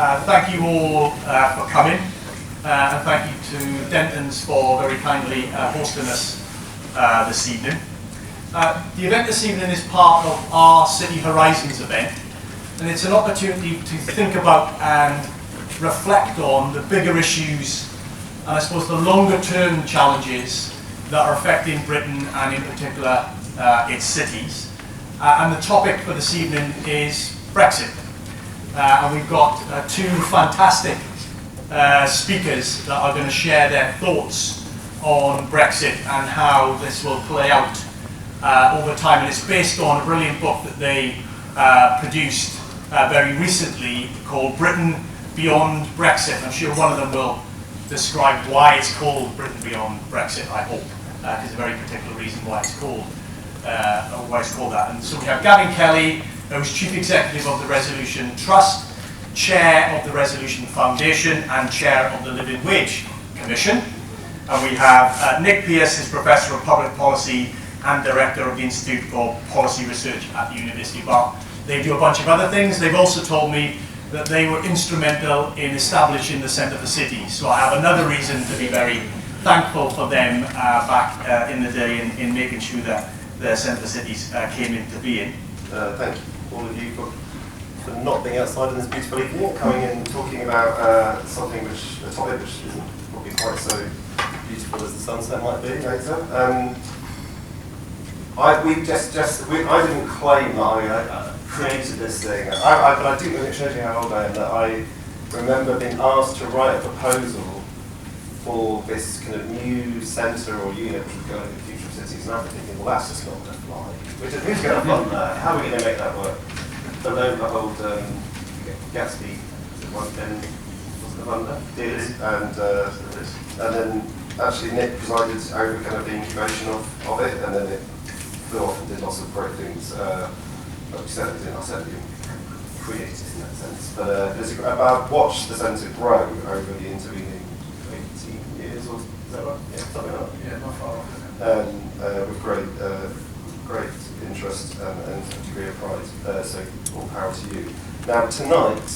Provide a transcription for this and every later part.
Thank you all for coming, and thank you to Denton's for very kindly hosting us this evening. The event this evening is part of our City Horizons event, and it's an opportunity to think about and reflect on the bigger issues and I suppose the longer term challenges that are affecting Britain and in particular its cities. And the topic for this evening is Brexit. And we've got two fantastic speakers that are going to share their thoughts on Brexit and how this will play out over time. And it's based on a brilliant book that they produced very recently called Britain Beyond Brexit. I'm sure one of them will describe why it's called Britain Beyond Brexit, I hope. There's a very particular reason why it's called that. And so we have Gavin Kelly, who's Chief Executive of the Resolution Trust, Chair of the Resolution Foundation, and Chair of the Living Wage Commission. And we have Nick Pearce, who's Professor of Public Policy and Director of the Institute for Policy Research at the University of Bath. They do a bunch of other things. They've also told me that they were instrumental in establishing the Centre for Cities. So I have another reason to be very thankful for them back in the day in making sure that the Centre for Cities came into being. Thank you all of you for not being outside in this beautiful evening, coming in and talking about a topic which isn't probably quite so beautiful as the sunset might be later. I didn't claim that I created this thing, but I do, it shows you how old I am, that I remember being asked to write a proposal for this kind of new centre or unit which would go into the future of cities, and I'm thinking, well, that's just not going to fly. Who's going to fund that? How are we going to make that work? But lo and behold, Gatsby, was the funder, did, and then actually Nick presided over kind of the incubation of it, and then it flew off and did lots of great things. Like you said, I said you created in that sense. But I've watched the centre grow over the intervening 18 years, or is that right? Yeah, something like that. Yeah, not far off. With great interest and a degree of pride. So all power to you. Now tonight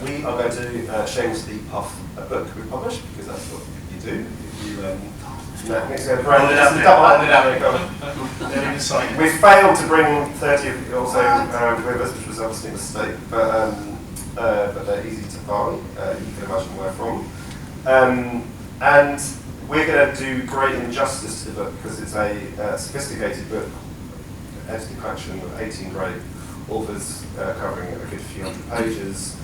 we are going to shamelessly puff a book we publish, because that's what you do. We failed to bring 30 of you also with us, which was obviously a mistake, but they're easy to buy. You can imagine where from. And we're going to do great injustice to the book because it's a sophisticated book, edited collection of 18 great authors covering a good few hundred pages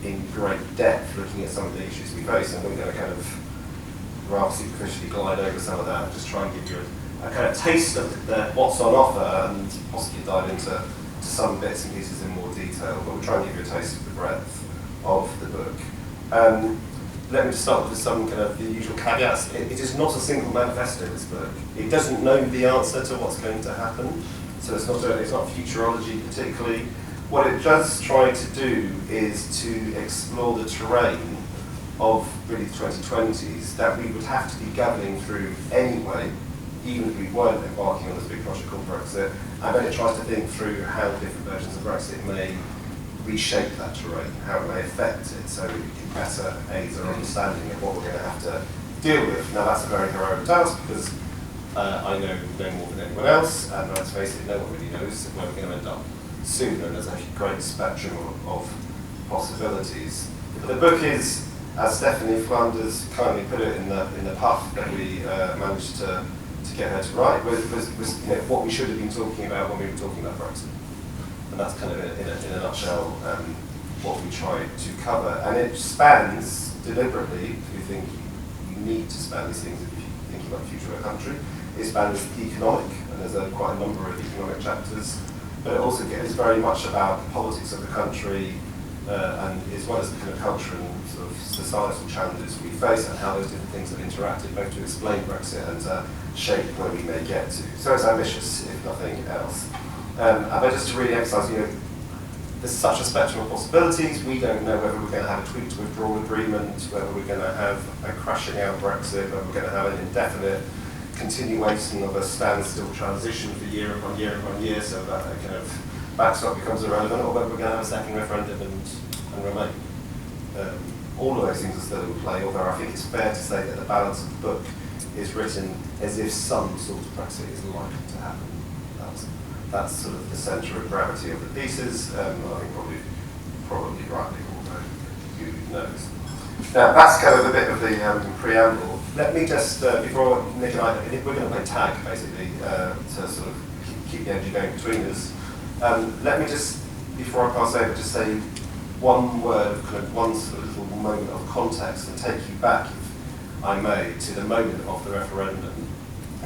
in great depth, looking at some of the issues we face, and we're going to kind of rather superficially glide over some of that and just try and give you a kind of taste of what's on offer and possibly dive into some bits and pieces in more detail, but we'll try and give you a taste of the breadth of the book. Let me just start with some kind of the usual caveats. It is not a single manifesto, this book. It doesn't know the answer to what's going to happen, so it's not futurology particularly. What it does try to do is to explore the terrain of really the 2020s that we would have to be governing through anyway, even if we weren't embarking on this big project called Brexit. And then it tries to think through how different versions of Brexit may reshape that terrain, how it may affect it, so it can better aid our understanding of what we're going to have to deal with. Now that's a very heroic task because I know no more than anyone else, and let's face it, no one really knows where we're going to end up soon, and there's a great spectrum of possibilities. But the book is, as Stephanie Flanders kindly put it in the puff that we managed to get her to write, was what we should have been talking about when we were talking about Brexit. And that's kind of in a nutshell what we tried to cover. And it spans deliberately, we think you need to span these things if you're thinking about the future of a country. It spans economic, and there's quite a number of economic chapters, but it also is very much about the politics of the country, and as well as the kind of culture and sort of societal challenges we face and how those different things have interacted, both to explain Brexit and to shape where we may get to. So it's ambitious, if nothing else. But just to really emphasise, there's such a spectrum of possibilities. We don't know whether we're going to have a tweaked withdrawal agreement, whether we're going to have a crashing out Brexit, whether we're going to have an indefinite continuation of a standstill transition for year upon year upon year, so that a kind of backstop becomes irrelevant, or whether we're going to have a second referendum and remain. all of those things are still in play, although I think it's fair to say that the balance of the book is written as if some sort of Brexit is likely to happen. That's sort of the centre of gravity of the pieces, I think probably rightly, although who knows. Now that's kind of a bit of the preamble. Let me just, before Nick and I, we're going to play tag basically, to sort of keep the energy going between us. Let me just, before I pass over, just say one word, kind of one sort of little moment of context and take you back, if I may, to the moment of the referendum,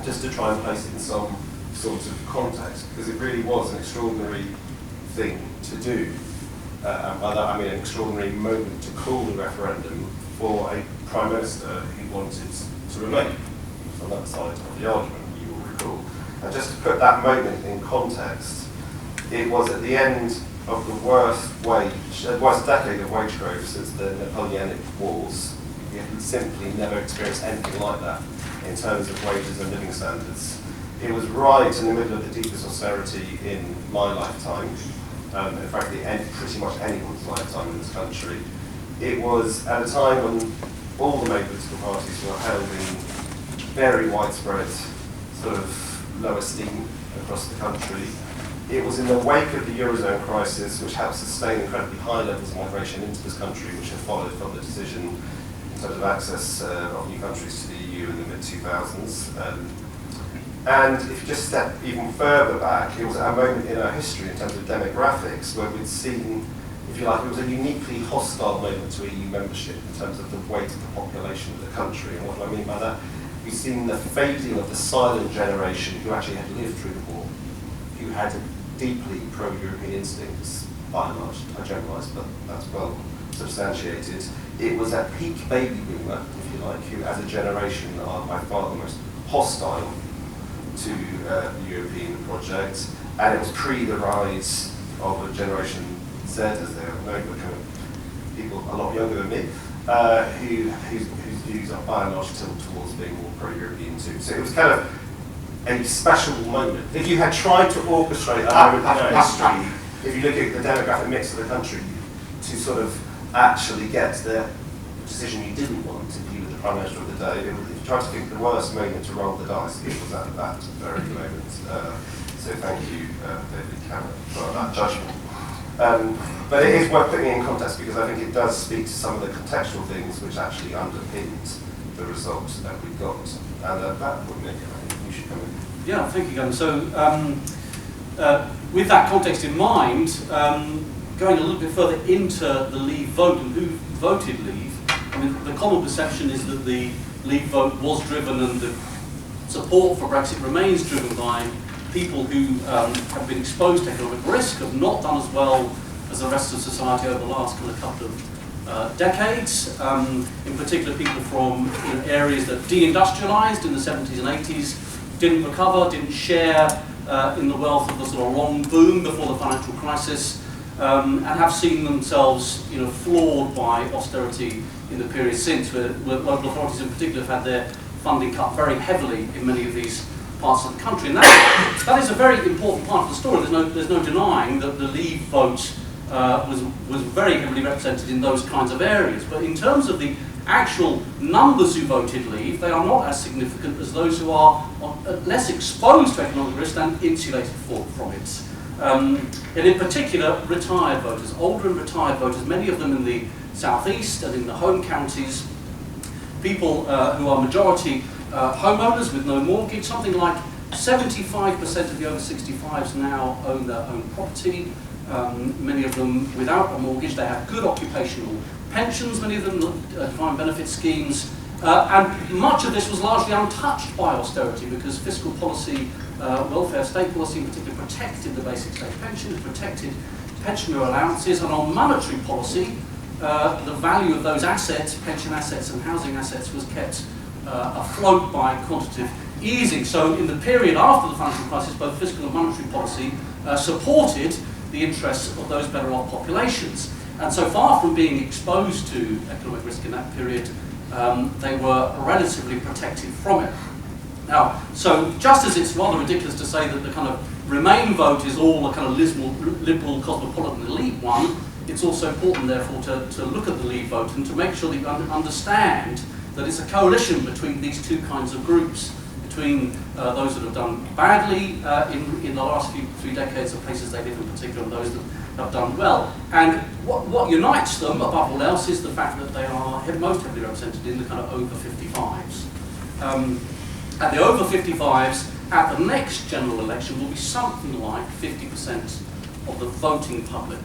just to try and place it in some sort of context, because it really was an extraordinary thing to do. I mean, an extraordinary moment to call the referendum for a Prime Minister who wanted to remain on that side of the argument, you will recall. And just to put that moment in context, it was at the end of the worst decade of wage growth since the Napoleonic Wars. We had simply never experienced anything like that in terms of wages and living standards. It was right in the middle of the deepest austerity in my lifetime, and frankly pretty much anyone's lifetime in this country. It was at a time when all the main political parties were held in very widespread sort of low esteem across the country. It was in the wake of the Eurozone crisis, which helped sustain incredibly high levels of migration into this country, which had followed from the decision in terms of access of new countries to the EU in the mid-2000s. And if you just step even further back, it was a moment in our history in terms of demographics where we'd seen, if you like, it was a uniquely hostile moment to EU membership in terms of the weight of the population of the country. And what do I mean by that? We've seen the fading of the silent generation who actually had lived through the war, who had deeply pro-European instincts, by and large. I generalise, but that's well substantiated. It was a peak baby boomer, if you like, who as a generation are by far the most hostile to the European project, and it was pre the rise of a Generation Z, as they are known, but kind of people a lot younger than me, whose views are by and large tilt towards being more pro-European too. So it was kind of a special moment. If you had tried to orchestrate that moment in our history, if you look at the demographic mix of the country, to sort of actually get the decision you didn't want to view the Prime Minister of the day, if you tried to think the worst moment to roll the dice, it was at that very moment. So thank you, David Cameron, for that judgment. But it is worth putting it in context because I think it does speak to some of the contextual things which actually underpinned the results that we got. And at that point, Nick, I think you should come in. Yeah, thank you, Gavin. So with that context in mind, going a little bit further into the Leave vote and who voted Leave, I mean, the common perception is that the Leave vote was driven and the support for Brexit remains driven by people who have been exposed to economic risk, have not done as well as the rest of society over the last kind of couple of decades. In particular, people from areas that deindustrialised in the 70s and 80s, didn't recover, didn't share in the wealth of the sort of long boom before the financial crisis, and have seen themselves flawed by austerity in the period since, where local authorities in particular have had their funding cut very heavily in many of these parts of the country. And that is a very important part of the story. There's no denying that the Leave vote was very heavily represented in those kinds of areas. But in terms of the actual numbers who voted Leave, they are not as significant as those who are less exposed to economic risk and insulated from it. And in particular, retired voters, older and retired voters, many of them in the southeast and in the home counties, people who are majority homeowners with no mortgage. Something like 75% of the over 65s now own their own property, many of them without a mortgage. They have good occupational pensions, many of them defined benefit schemes, and much of this was largely untouched by austerity because fiscal policy, welfare state policy in particular, protected the basic state pension, protected pensioner allowances, and on monetary policy, the value of those assets, pension assets and housing assets, was kept afloat by quantitative easing. So in the period after the financial crisis, both fiscal and monetary policy supported the interests of those better off populations. And so far from being exposed to economic risk in that period, they were relatively protected from it. Now, so just as it's rather ridiculous to say that the kind of Remain vote is all a kind of liberal cosmopolitan elite one, it's also important, therefore, to look at the Leave vote and to make sure that you understand that it's a coalition between these two kinds of groups, between those that have done badly in the last three decades of places they live in particular, and those that have done well. And what unites them, above all else, is the fact that they are most heavily represented in the kind of over 55s. And the over 55s at the next general election will be something like 50% of the voting public.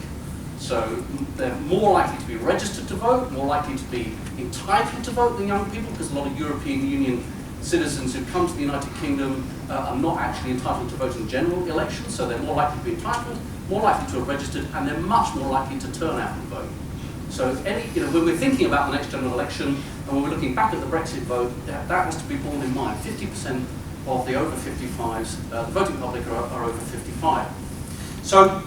So they're more likely to be registered to vote, more likely to be entitled to vote than young people, because a lot of European Union citizens who come to the United Kingdom are not actually entitled to vote in general elections, so they're more likely to be entitled, more likely to have registered, and they're much more likely to turn out and vote. So when we're thinking about the next general election, and when we're looking back at the Brexit vote, that has to be borne in mind. 50% of the over 55s, the voting public are over 55. So,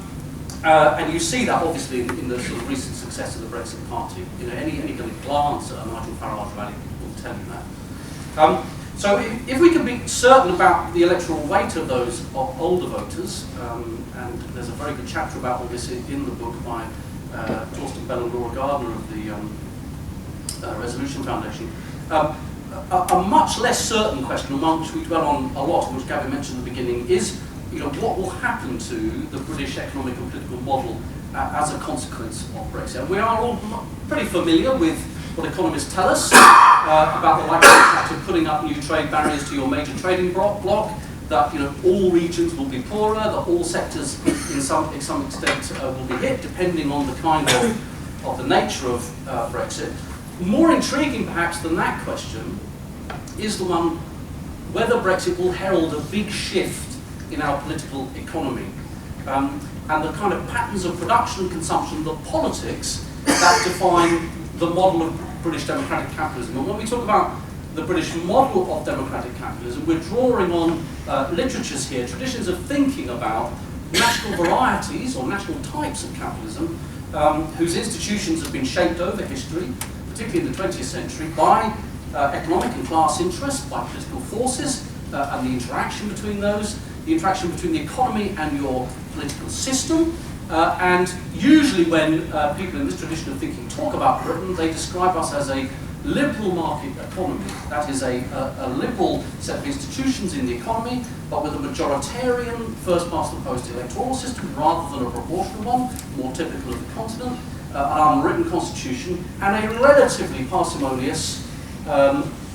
and you see that obviously in the sort of recent success of the Brexit Party. Any kind of glance at a Nigel Farage rally will tell you that. So if we can be certain about the electoral weight of those older voters, and there's a very good chapter about all this in the book by Torsten Bell and Laura Gardner of the Resolution Foundation, a much less certain question, one which we dwell on a lot, and which Gavin mentioned at the beginning, is what will happen to the British economic and political model as a consequence of Brexit. And we are all pretty familiar with what economists tell us about the likely impact of putting up new trade barriers to your major trading bloc, that all regions will be poorer, that all sectors in some extent will be hit, depending on the kind of the nature of Brexit. More intriguing perhaps than that question is the one whether Brexit will herald a big shift in our political economy, and the kind of patterns of production and consumption, the politics that define the model of British democratic capitalism. And when we talk about the British model of democratic capitalism, we're drawing on literatures here, traditions of thinking about national varieties or national types of capitalism, whose institutions have been shaped over history, particularly in the 20th century, by economic and class interests, by political forces, and the interaction between those, the interaction between the economy and your political system. And usually when people in this tradition of thinking talk about Britain, they describe us as a liberal market economy. That is a liberal set of institutions in the economy, but with a majoritarian first-past-the-post electoral system rather than a proportional one, more typical of the continent, an unwritten constitution, and a relatively parsimonious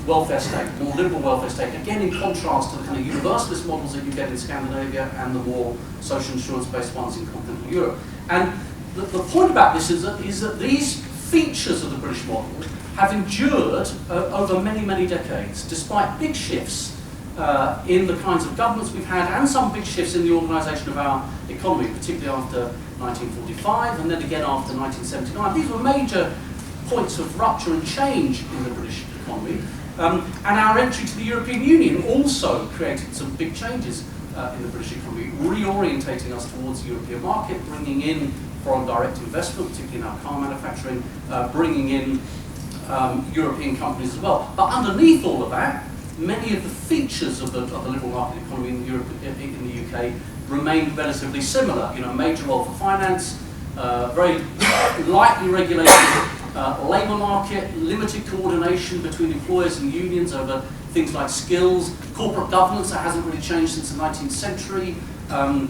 welfare state, more liberal welfare state, again in contrast to the kind of universalist models that you get in Scandinavia and the more social insurance-based ones in continental Europe. And the point about this is that these features of the British model have endured over many, many decades, despite big shifts in the kinds of governments we've had, and some big shifts in the organisation of our economy, particularly after 1945 and then again after 1979. These were major points of rupture and change in the British economy. And our entry to the European Union also created some big changes in the British economy, reorientating us towards the European market, bringing in foreign direct investment, particularly in our car manufacturing, bringing in European companies as well. But underneath all of that, many of the features of the liberal market economy in the UK remained relatively similar. Major role for finance, very lightly regulated labour market, limited coordination between employers and unions over things like skills, corporate governance that hasn't really changed since the 19th century, a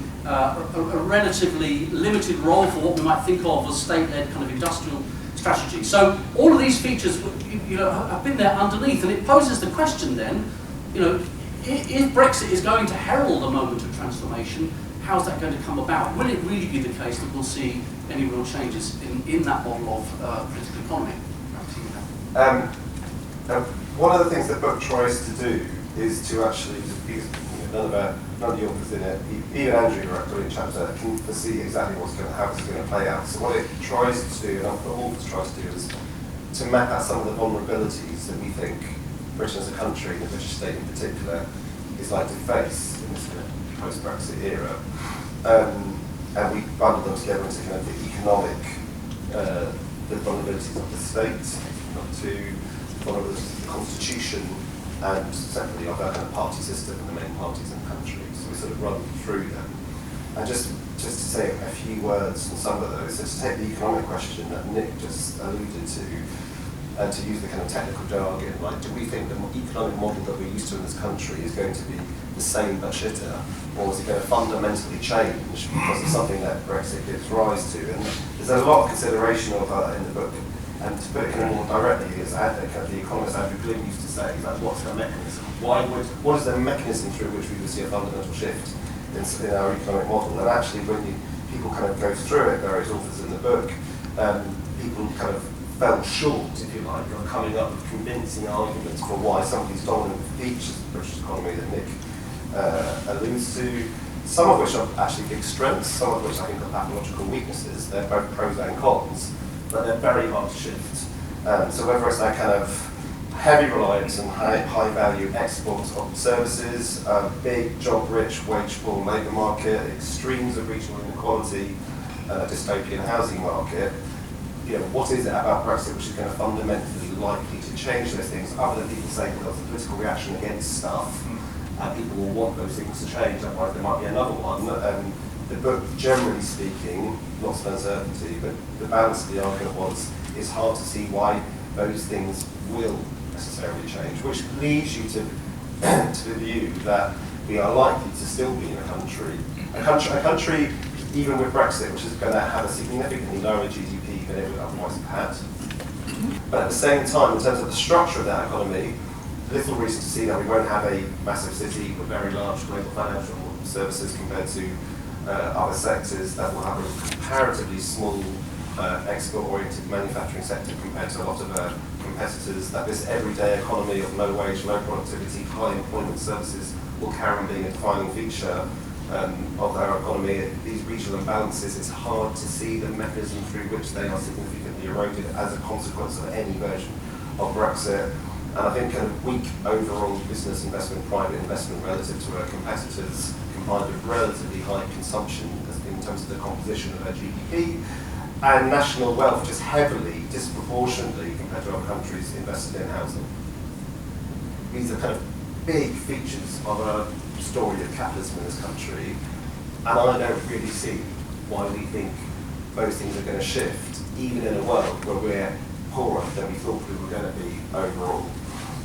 relatively limited role for what we might think of as state-led kind of industrial strategy. So all of these features have been there underneath, and it poses the question then, if Brexit is going to herald a moment of transformation, how's that going to come about? Will it really be the case that we'll see any real changes in that model of political economy? One of the things the book tries to do is to actually, because none of the authors in it, even Andrew, who wrote a brilliant chapter, can foresee exactly how it's going to play out. So what it tries to do, and what all of us tries to do, is to map out some of the vulnerabilities that we think Britain as a country, and the British state in particular, is likely to face in this kind of post-Brexit era. And we bundle them together into kind of the economic, the vulnerabilities of the state, not to vulnerabilities of the constitution, and separately of our kind of party system and the main parties in the country. So we sort of run through them. And just to say a few words on some of those, so to take the economic question that Nick just alluded to use the kind of technical jargon, like, do we think the economic model that we're used to in this country is going to be the same but shitter, or is it going to fundamentally change because of something that Brexit gives rise to? And there's a lot of consideration of that in the book. And to put it kind of more directly, as the economist Andrew Glynn used to say, like, what's the mechanism? What is the mechanism through which we would see a fundamental shift in our economic model? And actually, when people kind of go through it, various authors in the book, people kind of fell short, if you like, of coming up with convincing arguments for why some of these dominant features of the British economy that Nick alludes to, some of which are actually big strengths, some of which I think are pathological weaknesses. They're both pros and cons, but they're very hard to shift. So whether it's that kind of heavy reliance on high value exports of services, big job-rich, wage-poor labour market, extremes of regional inequality, dystopian housing market, what is it about Brexit which is going to fundamentally likely to change those things, other than people saying there's a political reaction against stuff, and people will want those things to change, otherwise there might be another one. The book, generally speaking, lots of uncertainty, but the balance of the argument was, it's hard to see why those things will necessarily change, which leads you to the view that we are likely to still be in a country, even with Brexit, which is going to have a significantly lower GDP than it would otherwise have had. But at the same time, in terms of the structure of that economy, little reason to see that we won't have a massive city with very large global financial services compared to other sectors that will have a comparatively small export-oriented manufacturing sector compared to a lot of competitors, that this everyday economy of low wage, low productivity, high employment services will carry on being a defining feature of our economy. These regional imbalances, it's hard to see the mechanism through which they are significantly eroded as a consequence of any version of Brexit. And I think kind of weak overall business investment, private investment relative to our competitors, combined with relatively high consumption in terms of the composition of our GDP, and national wealth just heavily, disproportionately compared to other countries invested in housing. These are kind of big features of a story of capitalism in this country, and I don't really see why we think those things are going to shift, even in a world where we're poorer than we thought we were going to be overall.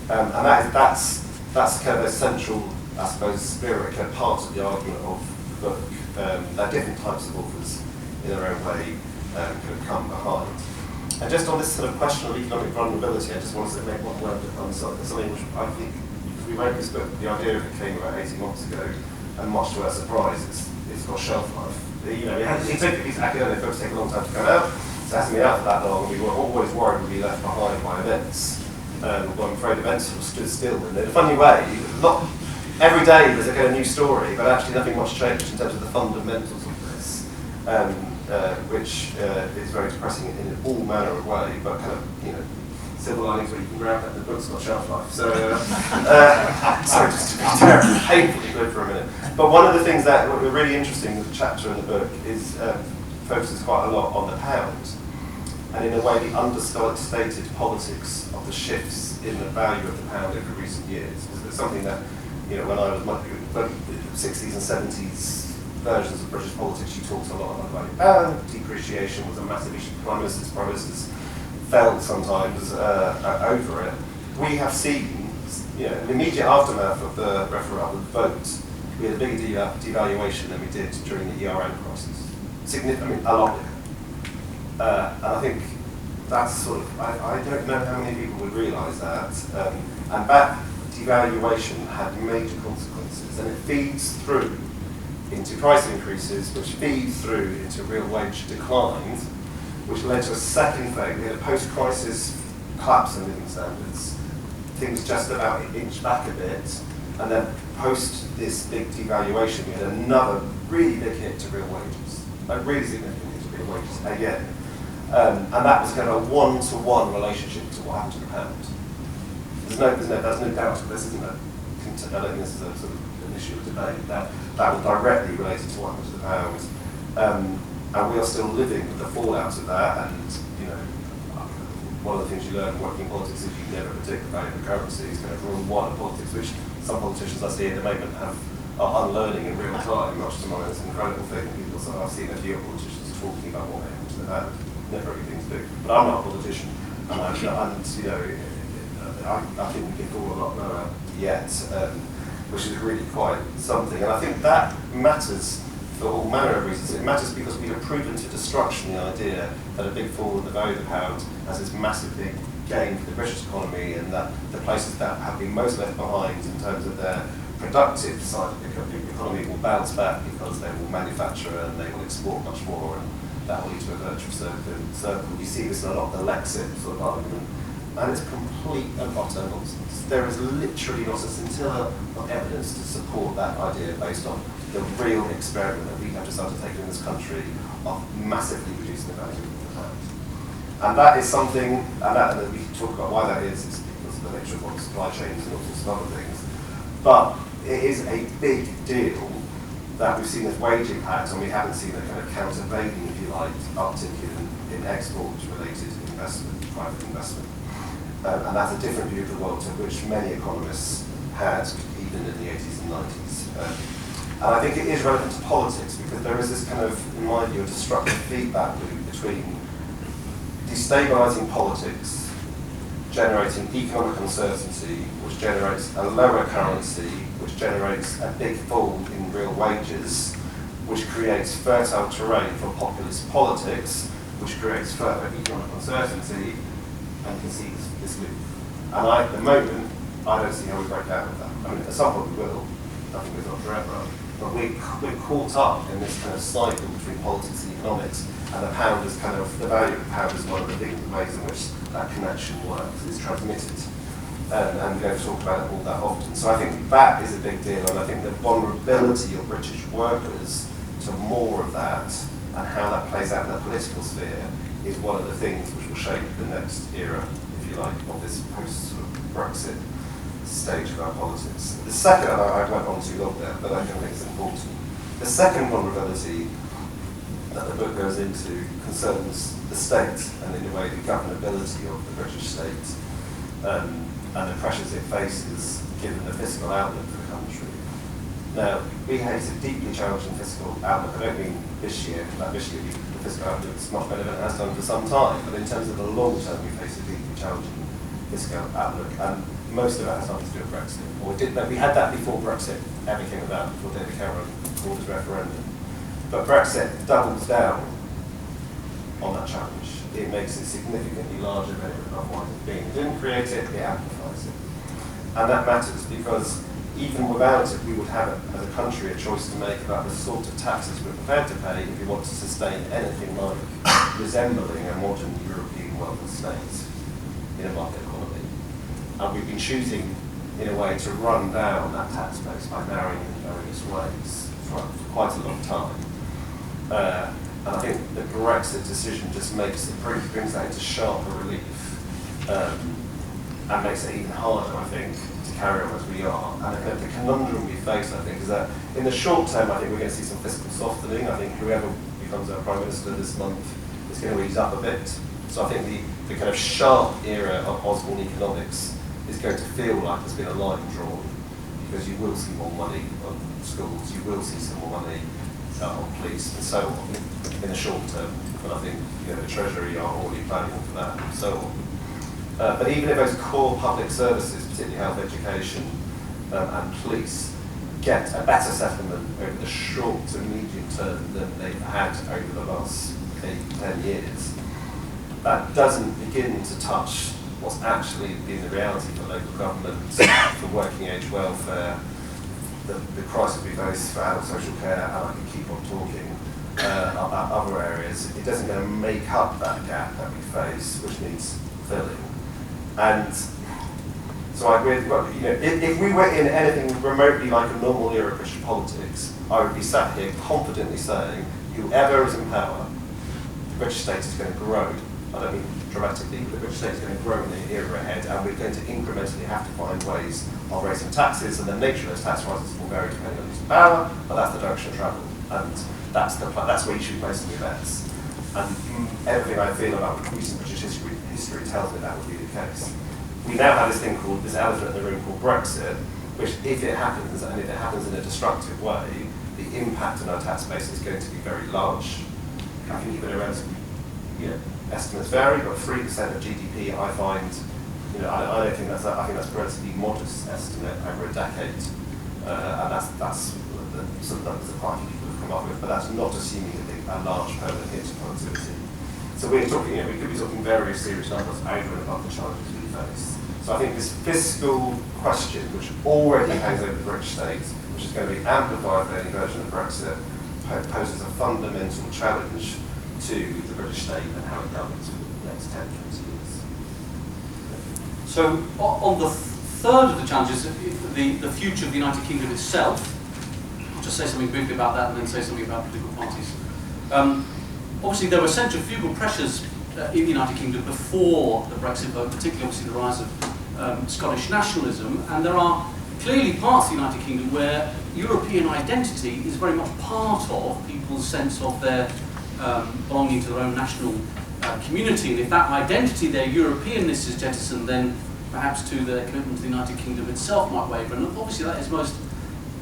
And that's kind of a central, I suppose, spirit, kind of part of the argument of the book. That different types of authors, in their own way, could come behind. And just on this sort of question of economic vulnerability, I just wanted to make one word on something which I think, because we wrote this book, the idea of it came about 18 months ago, and much to our surprise, it's got shelf life. These academic books take a long time to come out, so it hasn't been out for that long, and we were always worried we'd be left behind by events. Well, I'm afraid events sort of stood still, and in a funny way, not every day there's a kind of new story, but actually nothing much changed in terms of the fundamentals of this, which is very depressing in all manner of way, but kind of, silver linings where you can grab that the book's got shelf life. So, sorry, just to be terribly, painfully good for a minute. But one of the things that were really interesting with the chapter in the book is focuses quite a lot on the pound, and in a way the understated politics of the shifts in the value of the pound over recent years. It's something that, when I was the 60s and 70s versions of British politics, you talked a lot about the pound. Depreciation was a massive issue. Prime ministers felt sometimes over it. We have seen, in the immediate aftermath of the referendum vote, we had a bigger devaluation than we did during the ERM crisis. A lot bigger. And I think that's sort of, I don't know how many people would realise that. And that devaluation had major consequences, and it feeds through into price increases, which feeds through into real wage declines, which led to a second phase. We had a post-crisis collapse in living standards. Things just about inched back a bit, and then post this big devaluation, we had another really big hit to real wages, a really significant hit to real wages again. And that was kind of a one-to-one relationship to what happened to the pound. There's no doubt this isn't I don't think this is a sort of an issue of debate. That was directly related to what happened to the pound. And we are still living with the fallout of that. And one of the things you learn working in politics is you never predict the value of the currency. It's kind of rule one of politics, which some politicians I see at the moment have are unlearning in real time, much to my own incredible thing. People say, I've seen a few politicians talking about what they want to have, never everything to do. But I'm not a politician, and I think we can fall a lot lower yet, which is really quite something. And I think that matters for all manner of reasons. It matters because we have proven to destruction the idea that a big fall in the value of the pound has this massive big gain for the British economy, and that the places that have been most left behind in terms of their productive side of the economy will bounce back because they will manufacture and they will export much more, and that will lead to a virtuous circle. You see this in a lot of the Lexit sort of argument, and it's complete and utter nonsense. There is literally not a scintilla of evidence to support that idea based on the real experiment that we have just undertaken in this country of massively reducing the value of the pound. And that is something, and we can talk about why that is, it's because of the nature of what supply chains and all sorts of other things. But it is a big deal that we've seen this wage impact, and we haven't seen a kind of countervailing, if you like, uptick in export-related investment, private investment. And that's a different view of the world to which many economists had, even in the 80s and 90s. And I think it is relevant to politics because there is this kind of, in my view, a destructive feedback loop between destabilising politics, generating economic uncertainty, which generates a lower currency, which generates a big fall in real wages, which creates fertile terrain for populist politics, which creates further economic uncertainty, and you can see this loop. And at the moment, I don't see how we break out of that. I mean, at some point we will. Nothing goes on forever. But we're caught up in this kind of cycle between politics and economics, and the pound is kind of, the value of the pound is one of the big ways in which that connection works, is transmitted. And we don't talk about it all that often. So I think that is a big deal, and I think the vulnerability of British workers to more of that, and how that plays out in the political sphere, is one of the things which will shape the next era, if you like, of this post-Brexit stage of our politics. The second, and I went on too long there, but I think it's important. The second vulnerability that the book goes into concerns the state, and in a way the governability of the British state, and the pressures it faces given the fiscal outlook for the country. Now, we face a deeply challenging fiscal outlook. I don't mean this year, like this year the fiscal outlook is much better than it has done for some time, but in terms of the long term, we face a deeply challenging fiscal outlook, and most of that has nothing to do with Brexit. We had that before Brexit ever came about, before David Cameron called his referendum. But Brexit doubles down on that challenge. It makes it significantly larger than it would otherwise have been. It didn't create it, it amplifies it. And that matters because even without it, we would have, as a country, a choice to make about the sort of taxes we're prepared to pay if we want to sustain anything like resembling a modern European welfare state in a market economy. And we've been choosing, in a way, to run down that tax base by narrowing it in various ways for quite a long time. And I think the Brexit decision just brings that into sharper relief, and makes it even harder, I think, to carry on as we are. And the conundrum we face, I think, is that in the short term, I think we're going to see some fiscal softening. I think whoever becomes our Prime Minister this month is going to ease up a bit. So I think the kind of sharp era of Osborne economics is going to feel like there's been a line drawn, because you will see more money on schools, you will see some more money on police and so on in the short term. But I think the Treasury are already planning for that and so on. But even if those core public services, particularly health, education and police, get a better settlement over the short to medium term than they've had over the last 8-10 years, that doesn't begin to touch what's actually been the reality for local government, for working age welfare, the crisis we face for adult social care, and I can keep on talking about other areas. It doesn't going to make up that gap that we face, which needs filling. And so I agree, if we were in anything remotely like a normal era of British politics, I would be sat here confidently saying, whoever is in power, the British state is going to grow. I don't mean dramatically, but the British state is going to grow in the era ahead, and we're going to incrementally have to find ways of raising taxes, and the nature of those tax rises will vary depending on who's in power, but that's the direction of travel, and that's where you should be placing your bets. And everything I feel about recent British history tells me that would be the case. We now have this thing called, this elephant in the room called Brexit, which if it happens, and if it happens in a destructive way, the impact on our tax base is going to be very large. I think even around, estimates vary, but 3% of GDP, I find, I don't think that's, I think that's a relatively modest estimate over a decade, and that's the sort of numbers that quite a few people have come up with, but that's not assuming a large permanent hit to productivity. So we're talking, we could be talking very serious numbers over and above the challenges we face. So I think this fiscal question, which already hangs over the British state, which is going to be amplified by any version of Brexit, poses a fundamental challenge to the British state and how it governs for the next 10, 20 years. So on the third of the challenges, the future of the United Kingdom itself, I'll just say something briefly about that and then say something about political parties. Obviously there were centrifugal pressures in the United Kingdom before the Brexit vote, particularly obviously the rise of Scottish nationalism, and there are clearly parts of the United Kingdom where European identity is very much part of people's sense of their belonging to their own national community, and if that identity, their Europeanness is jettisoned, then perhaps to their commitment to the United Kingdom itself might waver, and obviously that is most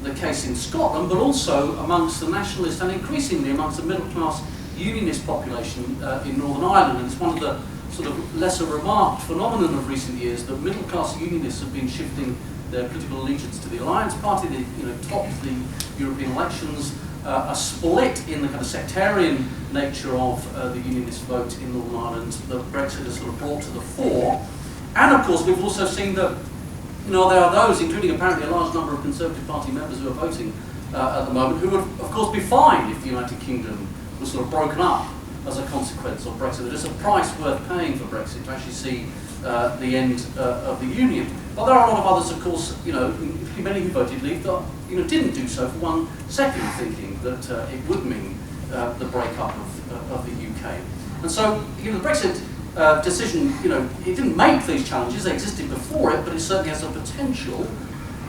the case in Scotland, but also amongst the nationalists and increasingly amongst the middle-class unionist population in Northern Ireland, and it's one of the sort of lesser remarked phenomenon of recent years that middle-class unionists have been shifting their political allegiance to the Alliance Party. They topped the European elections, a split in the kind of sectarian nature of the unionist vote in Northern Ireland that Brexit has sort of brought to the fore. And of course we've also seen that there are those, including apparently a large number of Conservative Party members who are voting at the moment, who would of course be fine if the United Kingdom was sort of broken up as a consequence of Brexit. There is a price worth paying for Brexit to actually see the end of the Union. But there are a lot of others, of course, many who voted Leave that didn't do so for 1 second, thinking that it would mean the breakup of the UK. And so, the Brexit decision, it didn't make these challenges; they existed before it, but it certainly has the potential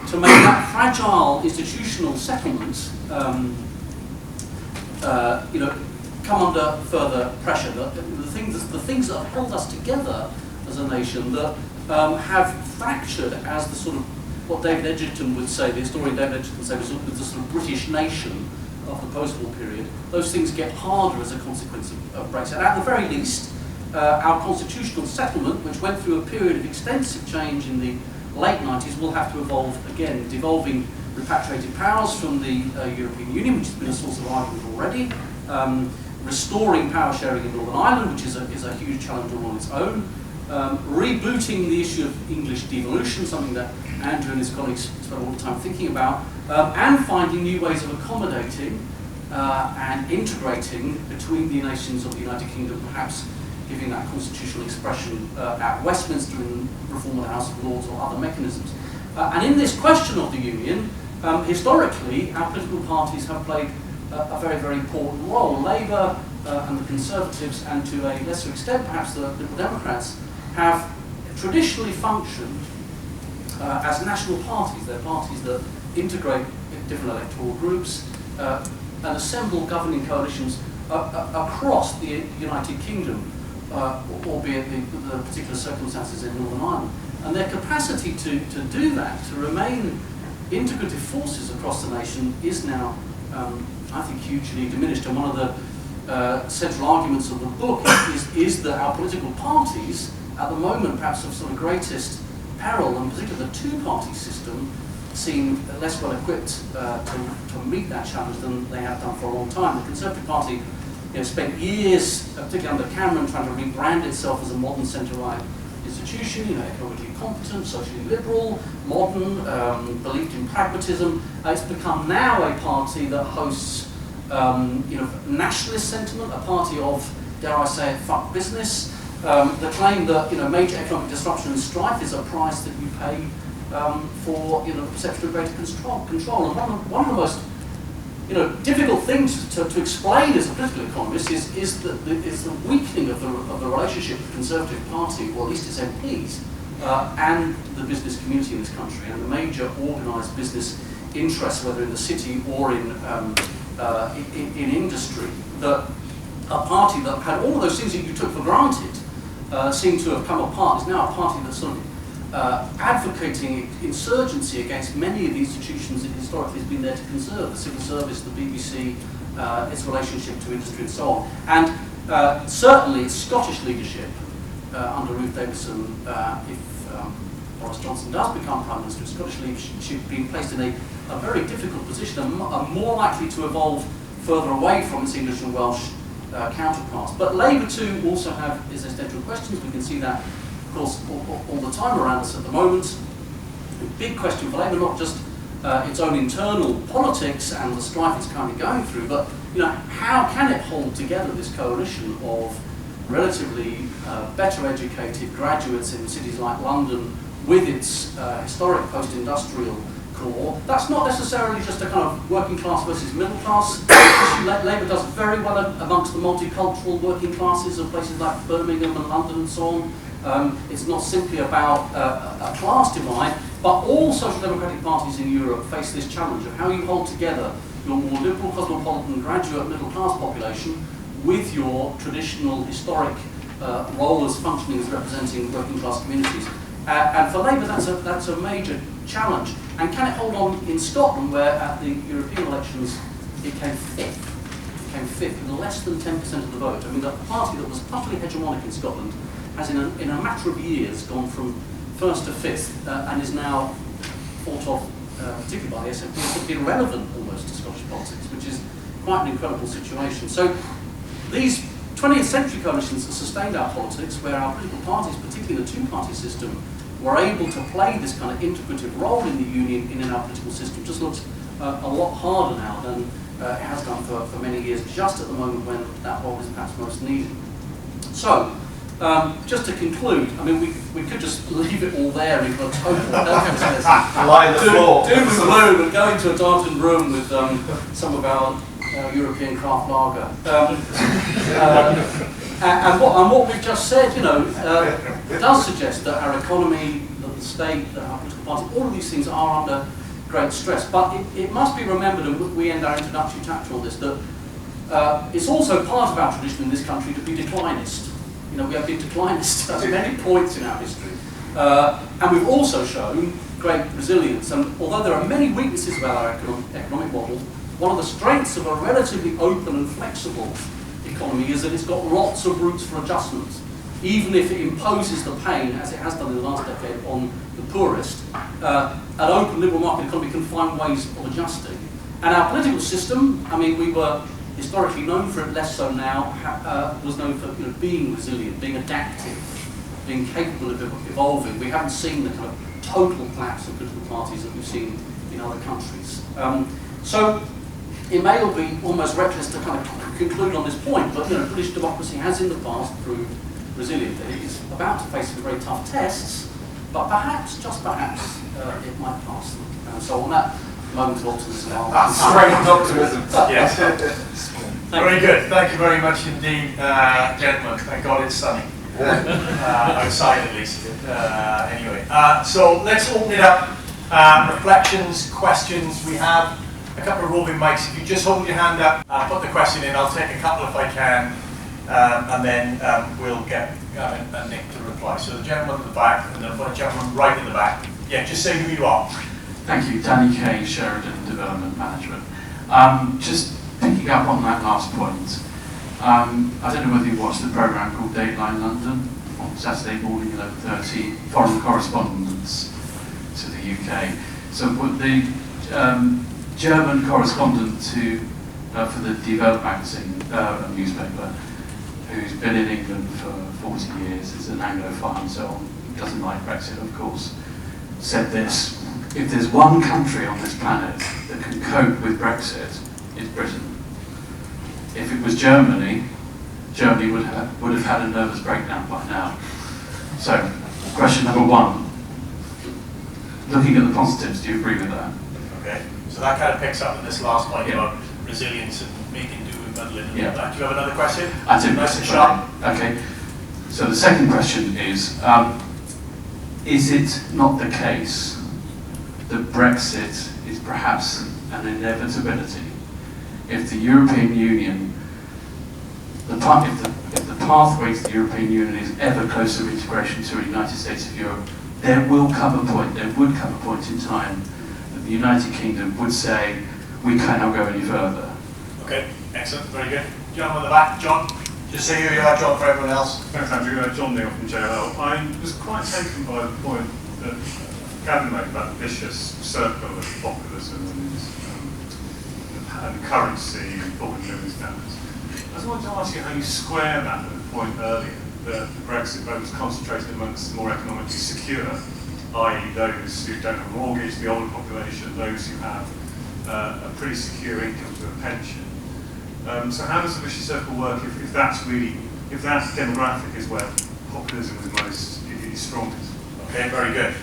to make that fragile institutional settlement come under further pressure. The things that have held us together as a nation that have fractured as the sort of, what David Edgerton would say, the historian David Edgerton would say, was the sort of British nation of the post-war period. Those things get harder as a consequence of Brexit. At the very least, our constitutional settlement, which went through a period of extensive change in the late 90s, will have to evolve again, devolving repatriated powers from the European Union, which has been a source of argument already, restoring power sharing in Northern Ireland, which is a huge challenge all on its own, rebooting the issue of English devolution, something that Andrew and his colleagues spent all the time thinking about, and finding new ways of accommodating and integrating between the nations of the United Kingdom, perhaps giving that constitutional expression at Westminster in reform of the House of Lords or other mechanisms. And in this question of the Union, historically, our political parties have played a very, very important role. Labour and the Conservatives, and to a lesser extent perhaps the Liberal Democrats, have traditionally functioned as national parties. They're parties that integrate different electoral groups and assemble governing coalitions across the United Kingdom, albeit the particular circumstances in Northern Ireland. And their capacity to do that, to remain integrative forces across the nation, is now, I think, hugely diminished. And one of the central arguments of the book is that our political parties, at the moment perhaps of sort of greatest peril, and particularly the two-party system, seem less well equipped to meet that challenge than they have done for a long time. The Conservative Party spent years, particularly under Cameron, trying to rebrand itself as a modern centre-right institution, economically competent, socially liberal, modern, believed in pragmatism. It's become now a party that hosts nationalist sentiment, a party of, dare I say it, fuck business. The claim that major economic disruption and strife is a price that you pay for the perception of greater control. And one of the most difficult things to explain as a political economist is the weakening of the relationship of the Conservative Party, or at least its MPs, and the business community in this country, and the major organised business interests, whether in the city or in industry. That a party that had all of those things that you took for granted seem to have come apart is now a party that's sort of advocating insurgency against many of the institutions it historically has been there to conserve, the civil service, the BBC, its relationship to industry and so on. And certainly its Scottish leadership under Ruth Davidson, if Boris Johnson does become Prime Minister, Scottish leadership being placed in a very difficult position and more likely to evolve further away from its English and Welsh counterparts. But Labour too also have existential questions. We can see that, of course, all the time around us at the moment. A big question for Labour, not just its own internal politics and the strife it's currently going through, but how can it hold together this coalition of relatively better educated graduates in cities like London with its historic post-industrial core? That's not necessarily just a kind of working class versus middle class issue. Labour does very well amongst the multicultural working classes of places like Birmingham and London and so on. It's not simply about a class divide, but all social democratic parties in Europe face this challenge of how you hold together your more liberal, cosmopolitan, graduate, middle class population with your traditional, historic role as functioning as representing working class communities. And for Labour, that's a major challenge. And can it hold on in Scotland, where at the European elections it came fifth? It came fifth, with less than 10% of the vote. I mean, the party that was utterly hegemonic in Scotland has, in a matter of years, gone from first to fifth, and is now thought of, particularly by the SNP, as irrelevant almost to Scottish politics, which is quite an incredible situation. So these 20th century coalitions have sustained our politics, where our political parties, particularly the two-party system, were able to play this kind of integrative role in the union in our political system. Just looks a lot harder now than it has done for many years, just at the moment when that role is perhaps most needed. So, just to conclude, I mean, we could just leave it all there in a total helplessness. Lie the floor. Doom and gloom and go into a darkened room with some of our European craft lager. And what we've just said, does suggest that our economy, that the state, that our political parties, all of these things are under great stress. But it must be remembered, and we end our introductory chapter on this, that it's also part of our tradition in this country to be declinist. We have been declinist at many points in our history. And we've also shown great resilience. And although there are many weaknesses about our economic model, one of the strengths of a relatively open and flexible economy is that it's got lots of routes for adjustment. Even if it imposes the pain, as it has done in the last decade, on the poorest, an open liberal market economy can find ways of adjusting. And our political system, I mean, we were historically known for it, less so now, was known for being resilient, being adaptive, being capable of evolving. We haven't seen the kind of total collapse of political parties that we've seen in other countries. So it may all be almost reckless to kind of conclude on this point, but British democracy has in the past proved resilient. It is about to face some very tough tests, but perhaps, just perhaps, it might pass them. So on that moment of optimism, Strange optimism. Yes. Very good. Thank you very much indeed, gentlemen. Thank God it's sunny. Outside at least. Anyway, so let's open it up. Reflections, questions. We have a couple of roving mics. If you just hold your hand up, put the question in. I'll take a couple if I can, and then we'll get Gavin and Nick to reply. So the gentleman at the back, and then a gentleman right in the back. Yeah, just say who you are. Thank you, Danny Kay, Sheridan Development Management. Just picking up on that last point, I don't know whether you watched the programme called Dateline London on Saturday morning, 11:30, foreign correspondence to the UK. So the German correspondent for the Develop magazine, newspaper, who's been in England for 40 years, is an Anglophile and so on, doesn't like Brexit, of course, said this: if there's one country on this planet that can cope with Brexit, it's Britain. If it was Germany, Germany would have had a nervous breakdown by now. So, question number one, looking at the positives, do you agree with that? Okay, so that kind of picks up on this last point about resilience and making do with muddling and all that. Do you have another question? I do. Nice and sharp. Okay, so the second question is it not the case that Brexit is perhaps an inevitability if the European Union, if the pathway to the European Union is ever closer integration to the United States of Europe there would come a point in time that the United Kingdom would say, we cannot go any further. Okay, excellent, very good. John on the back, John. Just say who you are, John, for everyone else. Thanks, Andrew. John Neal from JLL. I was quite taken by the point that Gavin made about the vicious circle of populism and currency and falling living standards. I just wanted to ask you how you square that with the point earlier that the Brexit vote was concentrated amongst the more economically secure, i.e. those who don't have a mortgage, the older population, those who have a pretty secure income to a pension. So how does the vicious circle work if that demographic is where populism is strongest? Okay, very good.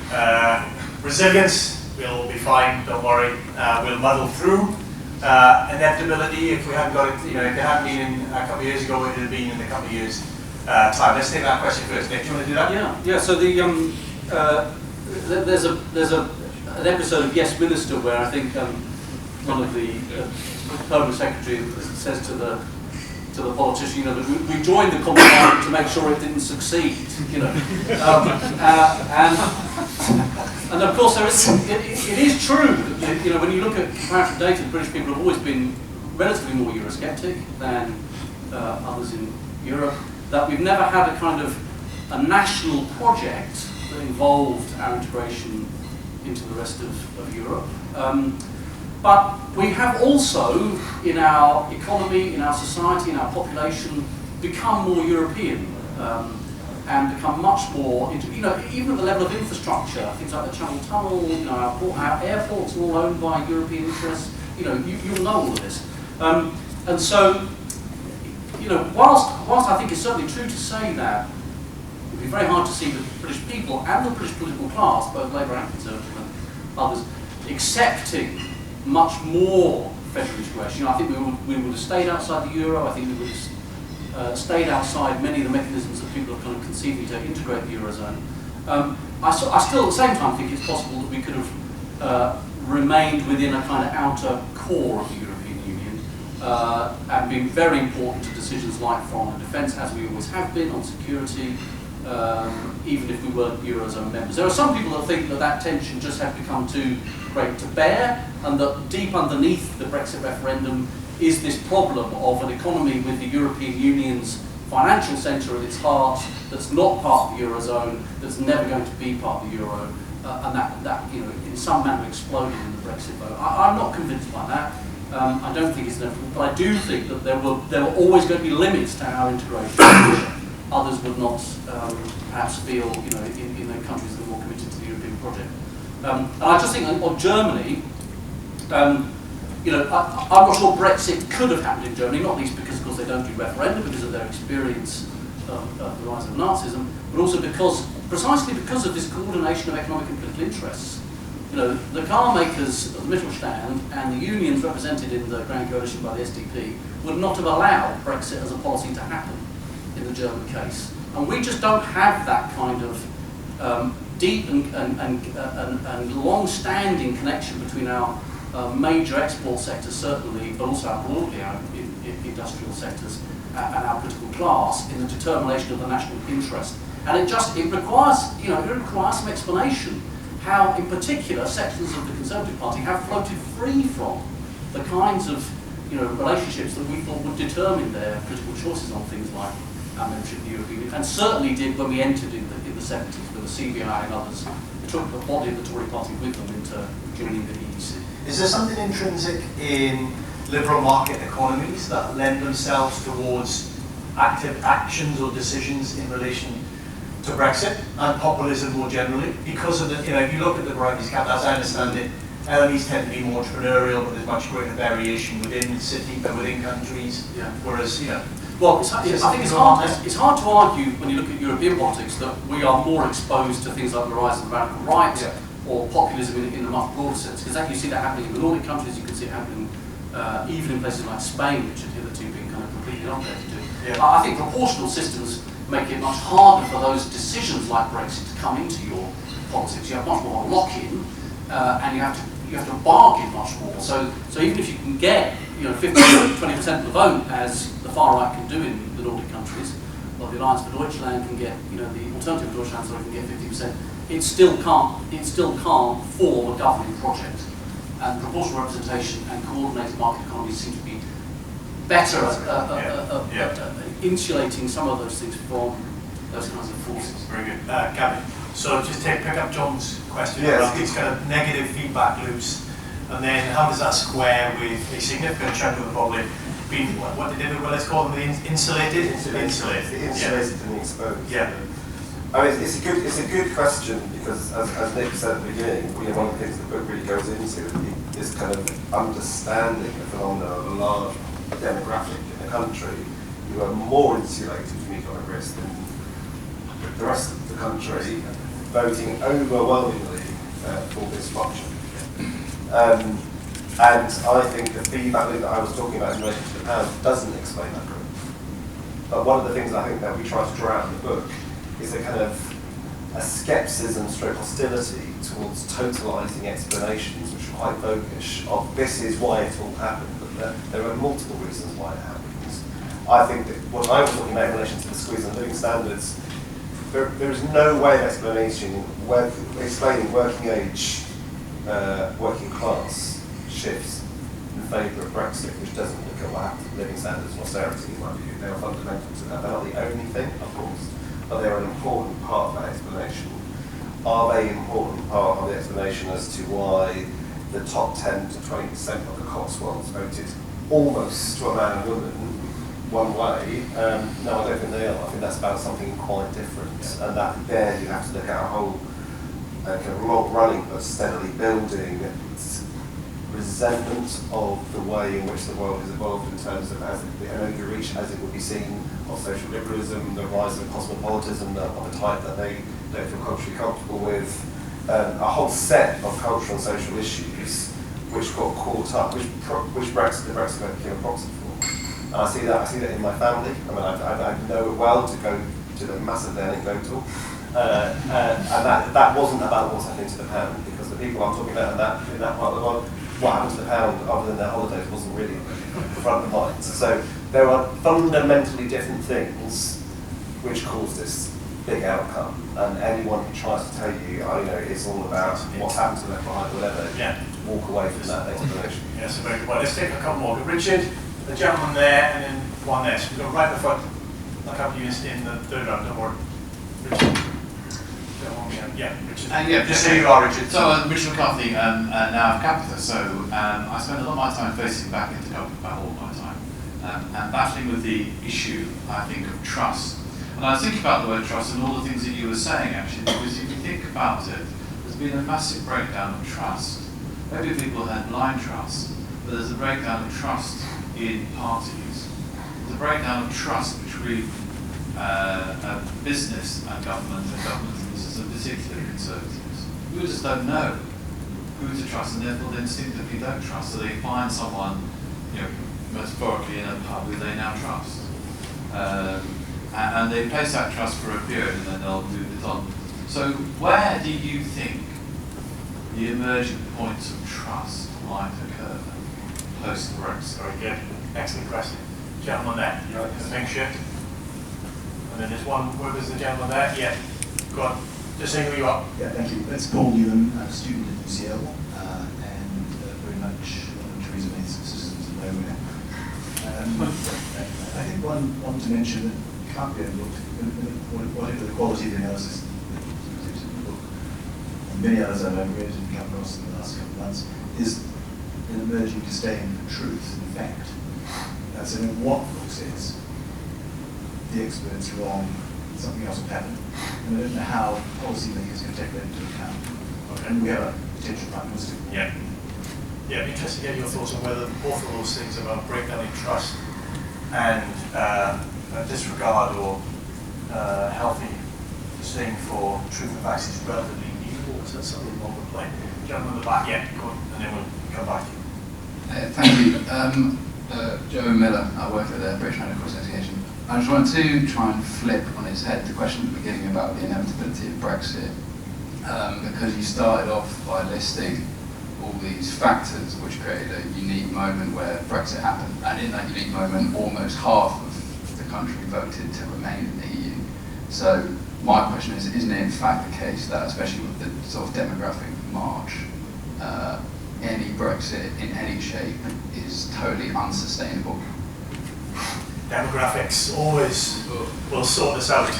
Resilience, we'll be fine, don't worry. We'll muddle through. Inevitability, if we hadn't got it, if it hadn't been in a couple of years ago, it would have been in a couple of years' time. Let's take that question first. Nick, do you want to do that? Yeah. So there's an episode of Yes Minister where I think one of the Home Secretary says to the politician, that we joined the Common Market to make sure it didn't succeed, and of course it is true that, when you look at comparative data, the British people have always been relatively more Eurosceptic than others in Europe, that we've never had a kind of a national project that involved our integration into the rest of Europe. But we have also, in our economy, in our society, in our population, become more European and become much more, even at the level of infrastructure, things like the Channel Tunnel, our airports are all owned by European interests. You'll know all of this. And so, whilst I think it's certainly true to say that, it would be very hard to see the British people and the British political class, both Labour and Conservative and others, accepting much more federal integration. I think we would have stayed outside the euro. I think we would have stayed outside many of the mechanisms that people are kind of conceiving to integrate the eurozone. I still, at the same time, think it's possible that we could have remained within a kind of outer core of the European Union and been very important to decisions like foreign and defence, as we always have been on security, even if we weren't eurozone members. There are some people that think that tension just had become too great to bear, and that deep underneath the Brexit referendum is this problem of an economy with the European Union's financial centre at its heart that's not part of the eurozone, that's never going to be part of the euro, and that in some manner exploded in the Brexit vote. I'm not convinced by that. I don't think it's inevitable, but I do think that there were always going to be limits to our integration, which others would not perhaps feel, in the countries that are more committed to the European project. And I just think on Germany, I'm not sure Brexit could have happened in Germany, not least because, of course, they don't do referenda because of their experience of the rise of Nazism, but also precisely because of this coordination of economic and political interests. The car makers of the Mittelstand and the unions represented in the Grand Coalition by the SDP would not have allowed Brexit as a policy to happen in the German case. And we just don't have that kind of deep and long-standing connection between our major export sectors, certainly, but also broadly our industrial sectors and our political class in the determination of the national interest. And it requires some explanation how, in particular, sections of the Conservative Party have floated free from the kinds of relationships that we thought would determine their political choices on things like our membership of the European Union, and certainly did when we entered in the 70s with the CBI and others. They took the body of the Tory party with them into joining the EEC. Is there something intrinsic in liberal market economies that lend themselves towards active actions or decisions in relation to Brexit and populism more generally? Because of if you look at the varieties cap, as I understand it, LMEs tend to be more entrepreneurial, but there's much greater variation within within countries. Yeah. Whereas, well, I think it's hard to argue when you look at European politics that we are more exposed to things like the rise of the radical right or populism in a much broader sense, because you see that happening in the Nordic countries, you can see it happening even in places like Spain, which have hitherto been kind of completely not there to do. Yeah. I think proportional systems make it much harder for those decisions like Brexit to come into your politics. You have much more of a lock-in, and you have to bargain much more. So even if you can get 15 to 20% of the vote, as the far right can do in the Nordic countries, well, the Alliance for Deutschland can get, the Alternative Deutschland can get 50%. It still can't form a governing project. And proportional representation and coordinated market economies seem to be better at insulating some of those things from those kinds of forces. Very good. Gavin, so just pick up John's question Yes. about these kind of negative feedback loops, and then how does that square with a significant chunk of the public being, let's call them insulated? Insulated and exposed. Yeah. I mean, it's a good question because, as Nick said at the beginning, one of the things the book really goes into is kind of understanding the phenomena of a large demographic in a country who are more insulated from economic risk than the rest of the country, voting overwhelmingly for this function. And I think the feedback loop that I was talking about in relation to the pound doesn't explain that group. But one of the things I think that we try to draw out in the book is a kind of a skepticism stroke hostility towards totalising explanations which are quite voguish of this is why it all happened, but there are multiple reasons why it happened. I think that what I was talking about in relation to the squeeze on living standards, there is no way of explaining working age, working class shifts in favour of Brexit, which doesn't look at what happened to living standards and austerity in my view. They are fundamental to that. They're not the only thing, of course, but they're an important part of that explanation. Are they an important part of the explanation as to why the top 10 to 20% of the Cotswolds voted almost to a man and woman one way? No, I don't think they are. I think that's about something quite different. And that there you have to look at a whole kind of long-running but steadily building resentment of the way in which the world has evolved in terms of as an overreach, as it would be seen, of social liberalism, the rise of cosmopolitanism of a type that they don't feel culturally comfortable with, a whole set of cultural and social issues which got caught up, which the Brexit vote became a proxy for. And I see that in my family. I mean, I know it well to go to the massively anecdotal. And that wasn't about what's happening to the pound, because the people I'm talking about in that part of the world, what happened to the pound other than their holidays wasn't really front of mind. So there are fundamentally different things which cause this big outcome, and anyone who tries to tell you, it's all about what's happened to left behind, whatever, walk away from that explanation. Yes, very good. Well, let's take a couple more. Richard, the gentleman there, and then one there. So we go right in the front. I'll come to you in the third round, don't worry. Richard. Richard. Just say you are, Richard. So, Richard McCarthy, now of Capita. So, I spend a lot of my time facing back into government, about all my time, and battling with the issue, I think, of trust. And I was thinking about the word trust and all the things that you were saying, actually, because if you think about it, there's been a massive breakdown of trust. Maybe people had blind trust, but there's a breakdown of trust in parties. There's a breakdown of trust between business and government and business, and particularly conservatives. You just don't know who to trust, and therefore they instinctively don't trust. So they find someone, metaphorically in a pub who they now trust. And they place that trust for a period and then they'll move it on. So where do you think the emerging points of trust might occur post-Brexit? Very good. Excellent question. Gentleman there, the pink shirt. And then there's one, where was the gentleman there? Yeah, go on. Just say who you are. Yeah, thank you. It's Paul Newman, a student at UCL, and very much Theresa May's citizens of nowhere. I think one to mention that can't be overlooked, whatever the quality of the analysis that was in the book, and many others I've read and come across in the last couple of months, is an emerging disdain for truth and fact. That's in what the book says. The expert's wrong, something else will happen. And I don't know how policymakers can take that into account. Okay. And we have a potential prime minister. Yeah. Yeah, it'd be interesting to get your thoughts on whether both of those things about breakdown in trust and disregard or healthy disdain for truth and facts is relatively new, or is that something longer play? Gentleman in the back, go on, and then we'll come back to you. Thank you. Joe Miller, I work at the British Medical Association. I just want to try and flip on its head the question at the beginning about the inevitability of Brexit, because you started off by listing all these factors which created a unique moment where Brexit happened, and in that unique moment almost half of the country voted to remain in the EU. So my question is, isn't it in fact the case that, especially with the sort of demographic march, any Brexit in any shape is totally unsustainable? Demographics always will sort this out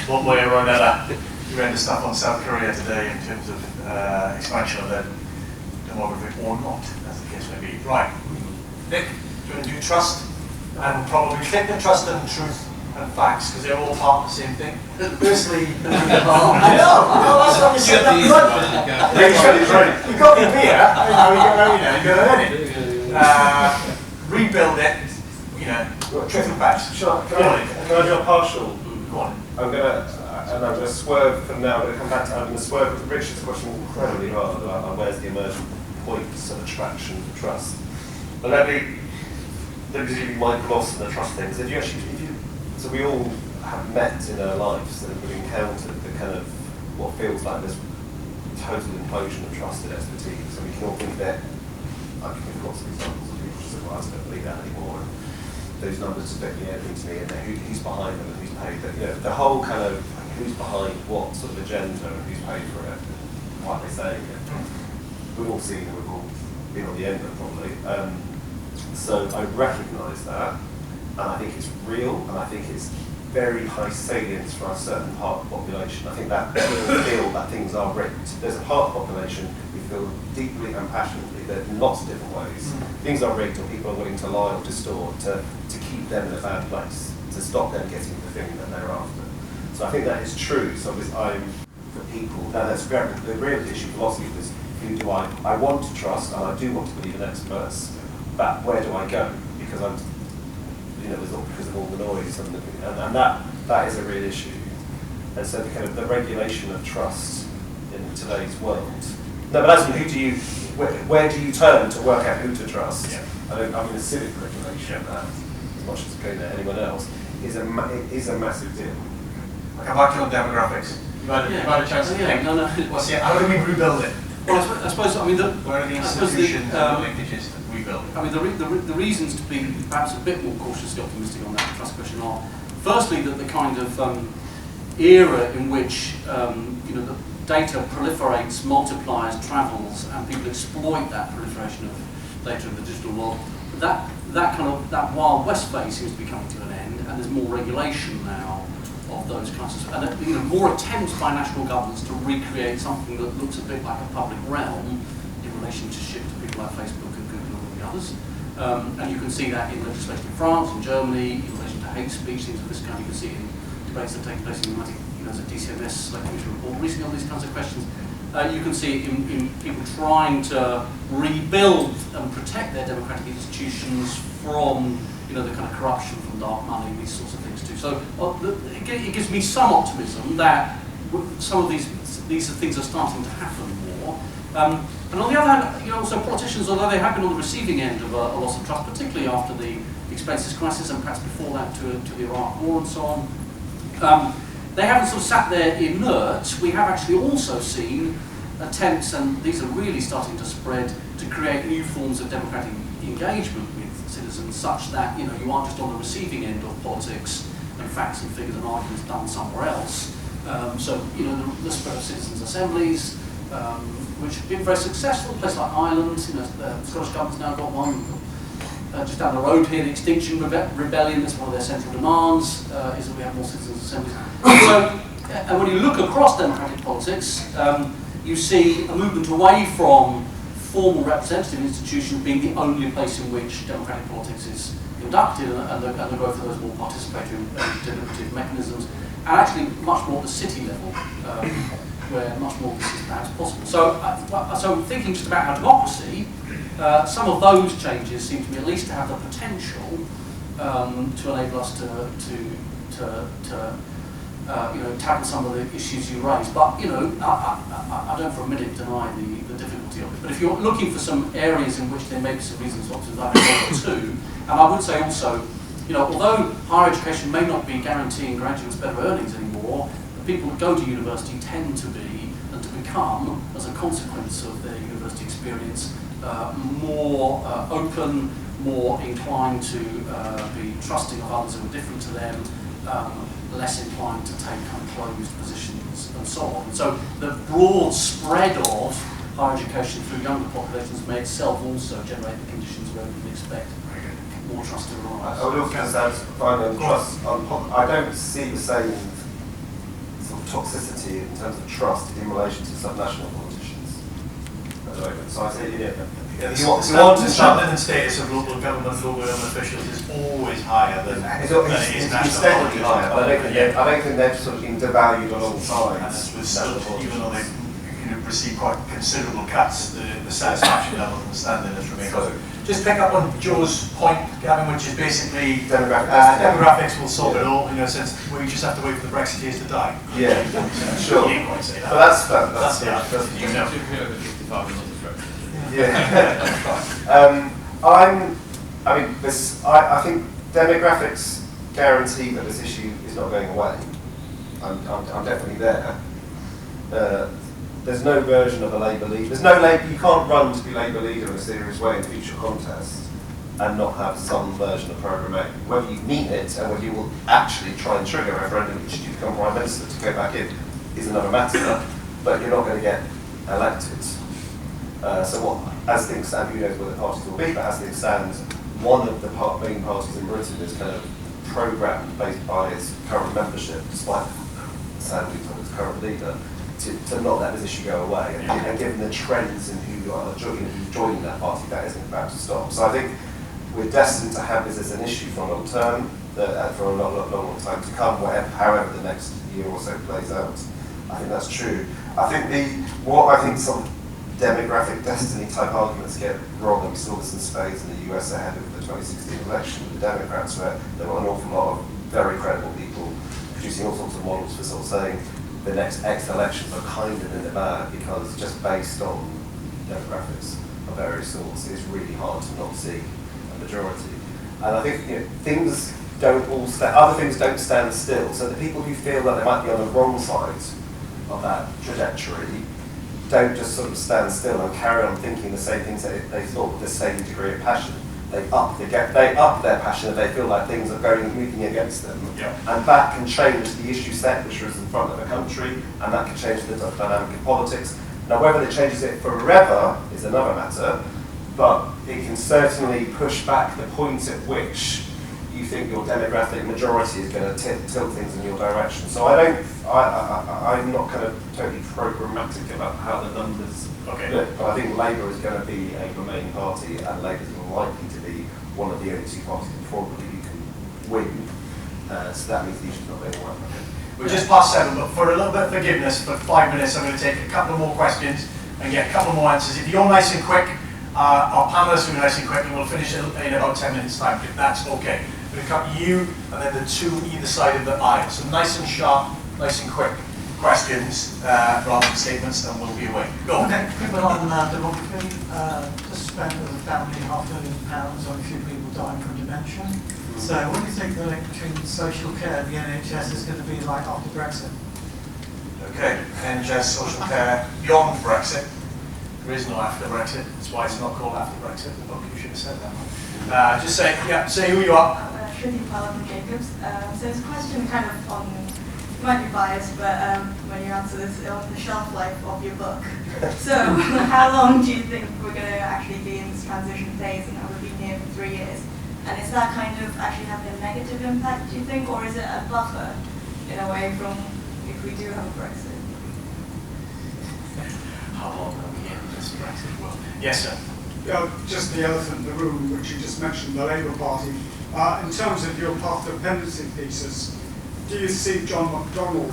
one way or another. You read the stuff on South Korea today in terms of expansion of their demographic or not, as the case may be. Right. Nick, do you want to do trust? And probably click the trust and truth and facts, because they're all part of the same thing. Firstly, I know, that's what you said. You got your beer, you got to earn it. Rebuild it, truth and facts. Can I do a partial? Go on. I'm going to swerve from now. I'm going to come back to. I'm going to swerve because Richard's question is incredibly hard. Like, where's the emergent points of attraction for trust? But let me give you my gloss on the trust things. So we all have met in our lives and we've encountered the kind of what feels like this total implosion of trusted expertise. And we can all think that I can give lots of examples of people who say, well, I just don't believe that anymore. And those numbers just don't mean anything to me, and who's behind them and who's paid them. The whole kind of who's behind what sort of agenda and who's paid for it, and why they're saying it. We've all seen it, we've all been on the end of it probably. So I recognise that, and I think it's real, and I think it's very high salience for a certain part of the population. I think that people feel that things are rigged. There's a part of the population who feel deeply and passionately that in lots of different ways things are rigged, or people are willing to lie or distort to keep them in a bad place, to stop them getting the thing that they're after. So I think that is true. So I'm for people. Now that's the real issue for lots of people is who do I want to trust, and I do want to believe in experts, but where do I go? Because I'm because of all the noise and that is a real issue. And so the kind of the regulation of trust in today's world. No, but as where do you turn to work out who to trust? Yeah. I mean, a civic regulation, as much as going to anyone else, is a massive deal. I'll come back to you on demographics. You've had a chance to think. No. How do we rebuild it? Well, I suppose, where are the institutions and the linkages that we build? I mean, the reasons to be perhaps a bit more cautiously optimistic on that trust question are, firstly, that the kind of era in which the data proliferates, multiplies, travels, and people exploit that proliferation of data in the digital world. That Wild West phase seems to be coming to an end, and there's more regulation now of those kinds of, and more attempts by national governments to recreate something that looks a bit like a public realm in relationship to people like Facebook and Google and the others. And you can see that in legislation in France, in Germany, in relation to hate speech, things of this kind. You can see it in debates that take place in the there's a DCMS commission report recently on these kinds of questions. You can see it in people trying to rebuild and protect their democratic institutions from the kind of corruption from dark money, these sorts of things too. So it gives me some optimism that some of these things are starting to happen more. And on the other hand, also politicians, although they have been on the receiving end of a loss of trust, particularly after the expenses crisis and perhaps before that to the Iraq War and so on, they haven't sort of sat there inert. We have actually also seen attempts, and these are really starting to spread, to create new forms of democratic engagement with citizens, such that you aren't just on the receiving end of politics and facts and figures and arguments done somewhere else. So the spread of citizens' assemblies, which have been very successful. A place like Ireland, the Scottish government's now got one. Just down the road here, the Extinction Rebellion is one of their central demands, is that we have more citizens' assemblies. So, and when you look across democratic politics, you see a movement away from formal representative institutions being the only place in which democratic politics is conducted, and the growth of those more participatory and deliberative mechanisms, and actually much more at the city level, where much more of this is perhaps possible. So thinking just about our democracy, some of those changes seem to me at least to have the potential to enable us to tackle some of the issues you raised. But I don't for a minute deny the difficulty of it. But if you're looking for some areas in which there may be some reasons not to, that is one or two. And I would say also, although higher education may not be guaranteeing graduates better earnings anymore, the people that go to university tend to be and to become, as a consequence of their university experience, more open, more inclined to be trusting of others who are different to them, less inclined to take kind of closed positions and so on. So the broad spread of higher education through younger populations may itself also generate the conditions where we can expect more trust to rise. I would also add, finally, trust. I don't see the same sort of toxicity in terms of trust in relation to subnational politicians at the moment. So I say, the standard and status of local government officials is always higher than it is national steadily politics. higher, but I don't think they've sort of been devalued alongside. And as was still, even though they've received quite considerable cuts, the satisfaction level and the standard has remained. So, just pick up on Joe's point, Gavin, which is basically demographics will solve it all, since we just have to wait for the Brexiteers to die. Yeah, sure. You didn't quite say that. But that's I think demographics guarantee that this issue is not going away. I'm definitely there. There's no version of a Labour leader. There's no Labour. You can't run to be Labour leader in a serious way in future contests and not have some version of programme A. Whether you mean it and whether you will actually try and trigger a referendum which you become Prime Minister to go back in is another matter. But you're not going to get elected. So what, as things stand, who knows where the parties will be? But as things stand, one of the main parties in Britain is kind of programmed based by its current membership, despite sadly from its current leader, to not let this issue go away. And given the trends in who are joining that party, that isn't about to stop. So I think we're destined to have this as an issue for a long term, for a long time to come, however the next year or so plays out. I think that's true. I think some demographic destiny type arguments get wrong, and we saw this in spades in the US ahead of the 2016 election with the Democrats, where there were an awful lot of very credible people producing all sorts of models for sort of saying the next X elections are kind of in the bag because just based on demographics of various sorts, it's really hard to not see a majority. And I think things don't all other things don't stand still. So the people who feel that they might be on the wrong side of that trajectory don't just sort of stand still and carry on thinking the same things that they thought with the same degree of passion. They up their passion if they feel like things are moving against them. Yeah. And that can change the issue set which is in front of the country, and that can change the dynamic of politics. Now whether it changes it forever is another matter, but it can certainly push back the point at which you think your demographic majority is going to tilt things in your direction. So I'm not kind of totally programmatic about how the numbers look, but I think Labour is going to be a Remain party, and Labour is likely to be one of the only two parties probably who can win. So that means the issue's not going away. We're just past 7, but for a little bit of forgiveness, for 5 minutes, I'm going to take a couple more questions and get a couple more answers. If you're nice and quick, our panelists will be nice and quick, and we'll finish in about 10 minutes' time, if that's okay. We're going to cut you and then the two either side of the aisle. So nice and sharp, nice and quick questions rather than statements, and we'll be away. Go on. Okay, people on demography just spent as a family £500,000 on a few people dying from dementia. So what do you think the link between social care and the NHS is going to be like after Brexit? Okay, NHS, social care, beyond Brexit. There is no after Brexit. That's why it's not called after Brexit. Look, you should have said that. Just say who you are. Shruti Paladin Jacobs. So it's a question kind of on, you might be biased, but when you answer this, on the shelf life of your book. So how long do you think we're going to actually be in this transition phase, and we've been here for 3 years? And is that kind of actually having a negative impact, do you think, or is it a buffer in a way from if we do have a Brexit? How long are we in this Brexit world? Yes, sir. Yeah, just the elephant in the room, which you just mentioned, the Labour Party. In terms of your path dependency thesis, do you see John McDonnell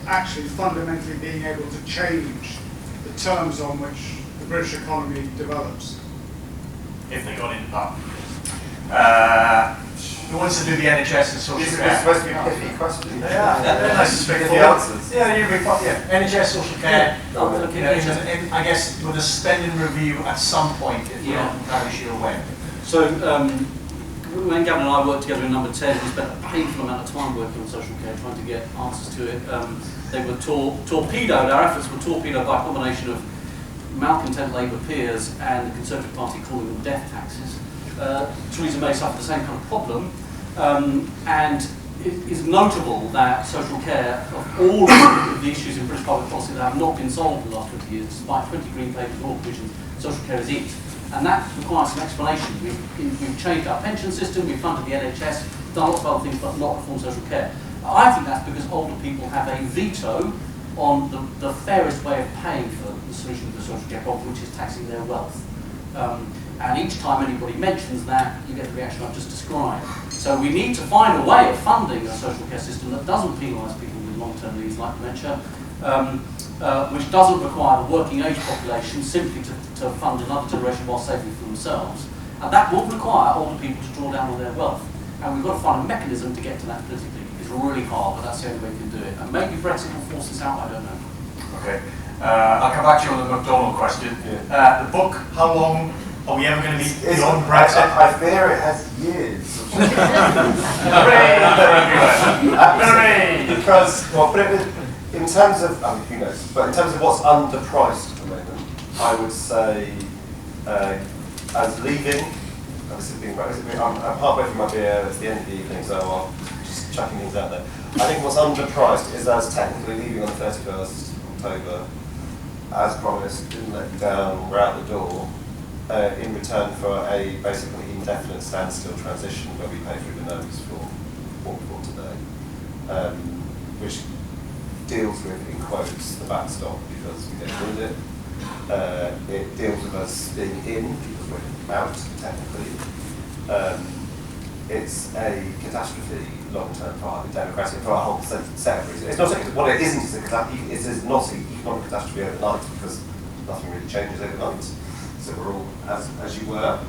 actually fundamentally being able to change the terms on which the British economy develops? If they got in power. Who wants to do the NHS and social care? It's supposed to be a pithy question. Yeah, nice and straightforward. Answers. Yeah, NHS, social care. I guess with a spending review at some point, if you're not entirely sure when. So when Gavin and I worked together in Number 10, we spent a painful amount of time working on social care, trying to get answers to it. They were torpedoed, our efforts were torpedoed by a combination of malcontent Labour peers and the Conservative Party calling them death taxes. Theresa May suffered the same kind of problem, and it is notable that social care, of all of the issues in British public policy that have not been solved in the last 20 years, despite 20 Green Papers and all provisions, social care is it. And that requires some explanation. We've changed our pension system, we've funded the NHS, done lots of other things, but not reformed social care. I think that's because older people have a veto on the fairest way of paying for the solution of the social care problem, which is taxing their wealth. And each time anybody mentions that, you get the reaction I've just described. So we need to find a way of funding a social care system that doesn't penalise people with long-term needs like dementia, which doesn't require the working age population simply to fund another generation while saving for themselves. And that will require older people to draw down on their wealth. And we've got to find a mechanism to get to that politically. It's really hard, but that's the only way we can do it. And maybe Brexit will force this out, I don't know. Okay. I'll come back to you on the McDonald question. The book, how long are we ever going to be beyond Brexit? I fear it has years. Because, well, but in terms of, I mean, who knows, but in terms of what's underpriced at the moment, I would say, as leaving, I'm halfway through my beer, it's the end of the evening, so I'm just chucking things out there. I think what's underpriced is as technically leaving on the 31st of October, as promised, didn't let you down, we're out the door, in return for a basically indefinite standstill transition where we pay through the nose for what we've got today, which deals with, in quotes, the backstop because we don't need it. It deals with us being in because we're out, technically. It's a catastrophe long-term for our democracy, for our whole set of reasons. It's not what it isn't is a catastrophe. It is not an economic catastrophe overnight because nothing really changes overnight. So we're all as you were.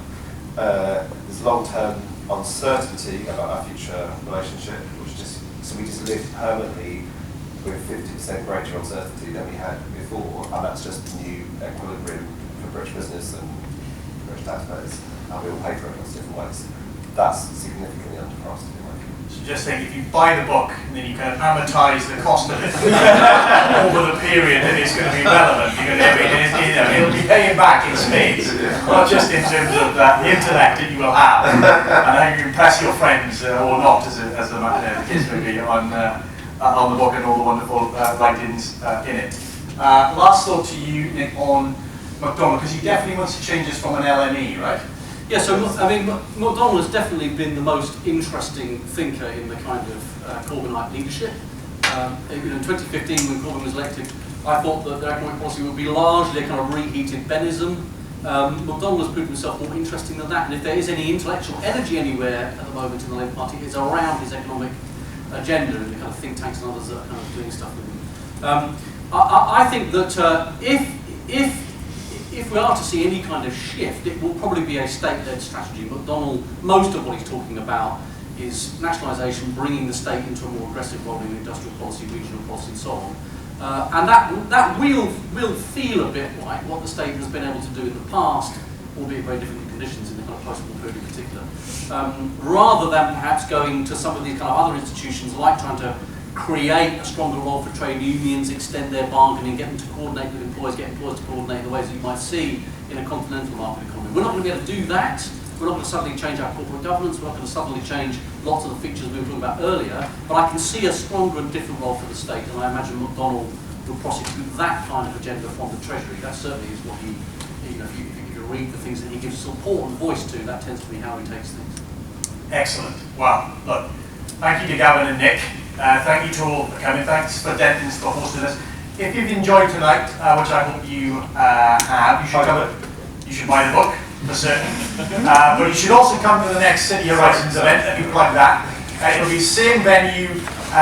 There's long-term uncertainty about our future relationship, so we just live permanently with 50% greater uncertainty than we had before, and that's just the new equilibrium for British business and British taxpayers, and we all pay for it in different ways. That's significantly underpriced in my view. So just think, if you buy the book and then you kind of amortise the cost of it over the period that it's going to be relevant, you're going to, it'll be paying back in spades, not just in terms of the intellect that you will have and how you impress your friends or not, as the kids may be on the book and all the wonderful writings in it. Last thought to you, Nick, on McDonald, because he definitely wants to change us from an LME, right? Yeah, so I mean, McDonald has definitely been the most interesting thinker in the kind of Corbynite leadership. In 2015, when Corbyn was elected, I thought that their economic policy would be largely a kind of reheated Bennism. McDonald has proved himself more interesting than that, and if there is any intellectual energy anywhere at the moment in the Labour Party, it's around his economic agenda and the kind of think tanks and others that are kind of doing stuff with him. I think that if we are to see any kind of shift, it will probably be a state-led strategy. McDonald, most of what he's talking about is nationalisation, bringing the state into a more aggressive role in industrial policy, regional policy and so on. And that will feel a bit like what the state has been able to do in the past, albeit very different conditions in the kind of post-war period in particular. Rather than perhaps going to some of these kind of other institutions, like trying to create a stronger role for trade unions, extend their bargaining, get them to coordinate with employers, get employers to coordinate in the ways that you might see in a continental market economy. We're not going to be able to do that. We're not going to suddenly change our corporate governance. We're not going to suddenly change lots of the features we were talking about earlier. But I can see a stronger and different role for the state, and I imagine McDonald will prosecute that kind of agenda from the Treasury. That certainly is what he, if you read the things that he gives support and voice to, that tends to be how he takes things. Excellent. Well, look, thank you to Gavin and Nick. Thank you to all for coming. Thanks for Denton's for hosting us. If you've enjoyed tonight, which I hope you have, you should buy the book, for certain. But you should also come to the next City Horizons event. Let me plug that. It'll be same venue,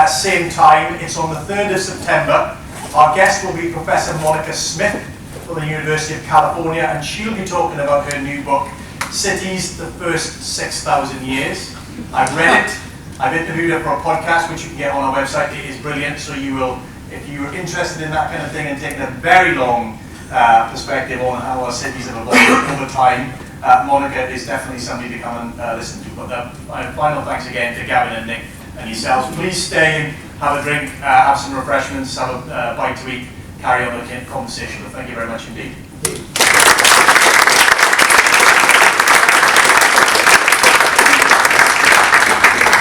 same time. It's on the 3rd of September. Our guest will be Professor Monica Smith from the University of California, and she'll be talking about her new book, Cities, the First 6,000 Years. I've read it. I've interviewed her for a podcast, which you can get on our website. It is brilliant. So you will, if you're interested in that kind of thing and taking a very long perspective on how our cities have evolved over time, Monica is definitely somebody to come and listen to. But final thanks again to Gavin and Nick and yourselves. Please stay and have a drink, have some refreshments, have a bite to eat, carry on the conversation. But thank you very much indeed.